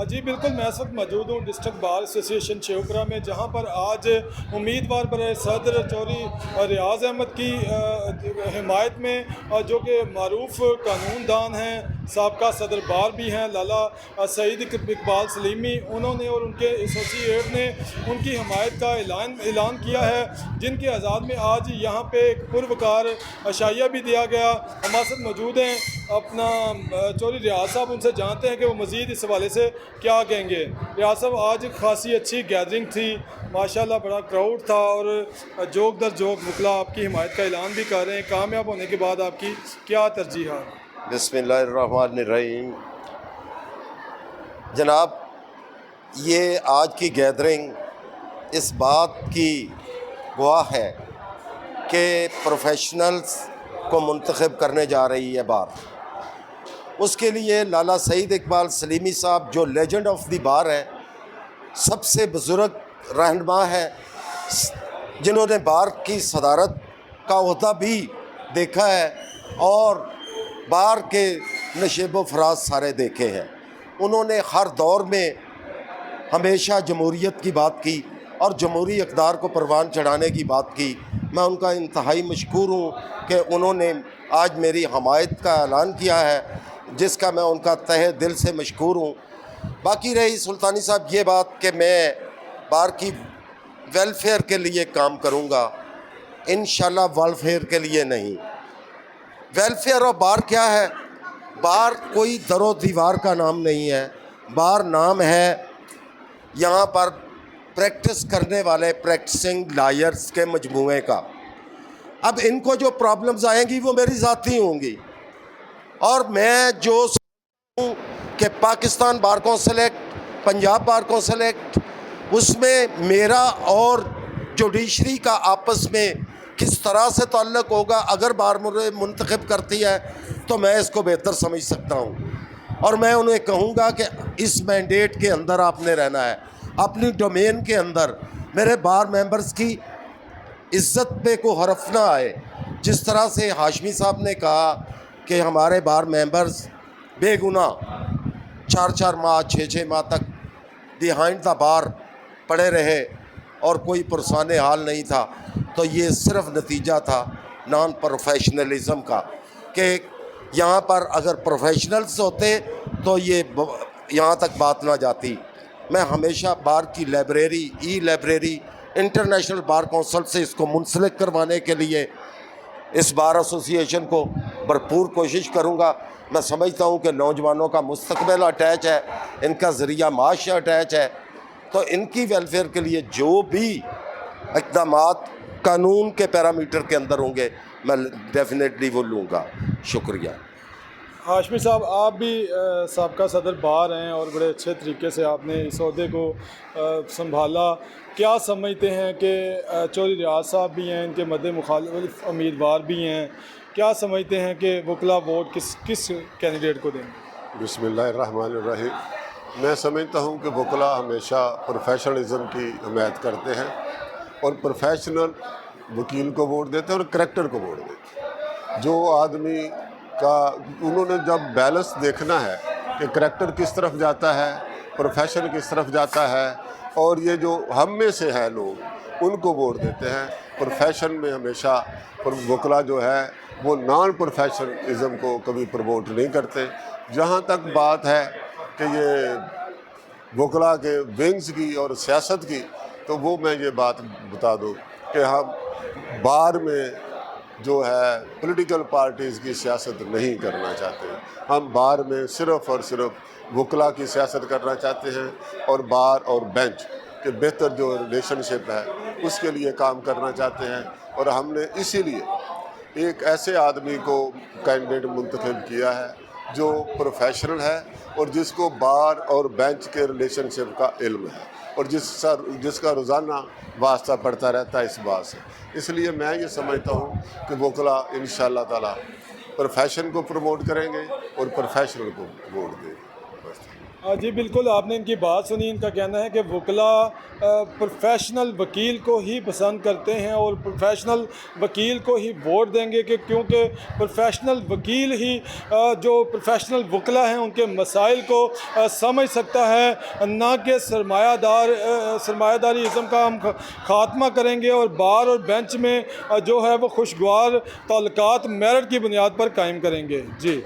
جی بالکل، میں اس وقت موجود ہوں ڈسٹرکٹ بار ایسوسیشن شیوپورہ میں، جہاں پر آج امیدوار برائے صدر چودھری ریاض احمد کی حمایت میں، جو کہ معروف قانون دان ہیں، سابقہ صدر بار بھی ہیں، لالا سعید اقبال سلیمی، انہوں نے اور ان کے ایسوسی ایٹ نے ان کی حمایت کا اعلان کیا ہے، جن کے اعزاز میں آج یہاں پہ ایک پروقار عشائیہ بھی دیا گیا۔ ہمارے ساتھ موجود ہیں اپنا چودھری ریاض صاحب، ان سے جانتے ہیں کہ وہ مزید اس حوالے سے کیا کہیں گے۔ ریاض صاحب، آج خاصی اچھی گیدرنگ تھی، ماشاءاللہ بڑا کراؤڈ تھا، اور جوک در جوک وکلا آپ کی حمایت کا اعلان بھی کر رہے ہیں۔ کامیاب ہونے کے بعد آپ کی کیا ترجیحات؟ بسم اللہ الرحمن الرحیم۔ جناب، یہ آج کی گیدرنگ اس بات کی گواہ ہے کہ پروفیشنلز کو منتخب کرنے جا رہی ہے بار۔ اس کے لیے لالا سعید اقبال سلیمی صاحب، جو لیجنڈ آف دی بار ہے، سب سے بزرگ رہنما ہے، جنہوں نے بار کی صدارت کا عہدہ بھی دیکھا ہے اور بار کے نشیب و فراز سارے دیکھے ہیں۔ انہوں نے ہر دور میں ہمیشہ جمہوریت کی بات کی اور جمہوری اقدار کو پروان چڑھانے کی بات کی۔ میں ان کا انتہائی مشکور ہوں کہ انہوں نے آج میری حمایت کا اعلان کیا ہے، جس کا میں ان کا تہہ دل سے مشکور ہوں۔ باقی رہی سلطانی صاحب یہ بات کہ میں بار کی ویلفیئر کے لیے کام کروں گا، انشاءاللہ ویلفیئر کے لیے نہیں۔ ویلفیئر اور بار کیا ہے؟ بار کوئی در و دیوار کا نام نہیں ہے، بار نام ہے یہاں پر پریکٹس کرنے والے پریکٹسنگ لائرز کے مجموعے کا۔ اب ان کو جو پرابلمز آئیں گی وہ میری ذاتی ہوں گی، اور میں جو ہوں کہ Pakistan bar council act, Punjab bar council act, اس میں میرا اور جوڈیشری کا آپس میں کس طرح سے تعلق ہوگا، اگر بار مجھے منتخب کرتی ہے تو میں اس کو بہتر سمجھ سکتا ہوں، اور میں انہیں کہوں گا کہ اس مینڈیٹ کے اندر آپ نے رہنا ہے، اپنی ڈومین کے اندر۔ میرے بار ممبرز کی عزت پہ کو حرف نہ آئے۔ جس طرح سے ہاشمی صاحب نے کہا کہ ہمارے بار ممبرز بے گناہ 4 ماہ 6 ماہ تک بیہائنڈ دا بار پڑے رہے اور کوئی پرسان حال نہیں تھا، تو یہ صرف نتیجہ تھا نان پروفیشنلزم کا، کہ یہاں پر اگر پروفیشنلز ہوتے تو یہ یہاں تک بات نہ جاتی۔ میں ہمیشہ بار کی لائبریری، ای لائبریری، انٹرنیشنل بار کونسل سے اس کو منسلک کروانے کے لیے اس بار ایسوسی ایشن کو بھرپور کوشش کروں گا۔ میں سمجھتا ہوں کہ نوجوانوں کا مستقبل اٹیچ ہے، ان کا ذریعہ معاش اٹیچ ہے، تو ان کی ویلفیئر کے لیے جو بھی اقدامات قانون کے پیرامیٹر کے اندر ہوں گے میں ڈیفینیٹلی وہ لوں گا۔ شکریہ۔ ہاشمی صاحب، آپ بھی سابقہ صدر بار ہیں اور بڑے اچھے طریقے سے آپ نے اس عہدے کو سنبھالا۔ کیا سمجھتے ہیں کہ چودھری ریاض صاحب بھی ہیں، ان کے مد مخالف امیدوار بھی ہیں، کیا سمجھتے ہیں کہ وکلا ووٹ کس کینڈیڈیٹ کو دیں گے؟ بسم اللہ الرحمن الرحیم۔ میں سمجھتا ہوں کہ وکلا ہمیشہ پروفیشنلزم کی حمایت کرتے ہیں، اور پروفیشنل وکیل کو ووٹ دیتے ہیں اور کریکٹر کو ووٹ دیتے ہیں۔ جو آدمی کا انہوں نے جب بیلنس دیکھنا ہے کہ کریکٹر کس طرف جاتا ہے، پروفیشن کس طرف جاتا ہے، اور یہ جو ہم میں سے ہیں لوگ ان کو ووٹ دیتے ہیں۔ پروفیشن میں ہمیشہ وکلا جو ہے وہ نان پروفیشنلزم کو کبھی پروموٹ نہیں کرتے۔ جہاں تک بات ہے کہ یہ وکلا کے ونگز کی اور سیاست کی، تو وہ میں یہ بات بتا دوں کہ ہم بار میں جو ہے پولیٹیکل پارٹیز کی سیاست نہیں کرنا چاہتے۔ ہم بار میں صرف اور صرف وکلا کی سیاست کرنا چاہتے ہیں، اور بار اور بینچ کے بہتر جو ریلیشن شپ ہے اس کے لیے کام کرنا چاہتے ہیں، اور ہم نے اسی لیے ایک ایسے آدمی کو کینڈیڈیٹ منتخب کیا ہے جو پروفیشنل ہے اور جس کو بار اور بینچ کے ریلیشن شپ کا علم ہے، اور جس کا روزانہ واسطہ پڑتا رہتا ہے اس بات سے۔ اس لیے میں یہ سمجھتا ہوں کہ وکلا انشاءاللہ تعالیٰ پروفیشن کو پروموٹ کریں گے اور پروفیشنل کو ووٹ دیں گے۔ جی بالکل، آپ نے ان کی بات سنی. ان کا کہنا ہے کہ وکلا پروفیشنل وکیل کو ہی پسند کرتے ہیں اور پروفیشنل وکیل کو ہی ووٹ دیں گے، کہ کیونکہ پروفیشنل وکیل ہی جو پروفیشنل وکلا ہیں ان کے مسائل کو سمجھ سکتا ہے، نہ کہ سرمایہ داری ازم کا ہم خاتمہ کریں گے اور بار اور بینچ میں جو ہے وہ خوشگوار تعلقات میرٹ کی بنیاد پر قائم کریں گے. جی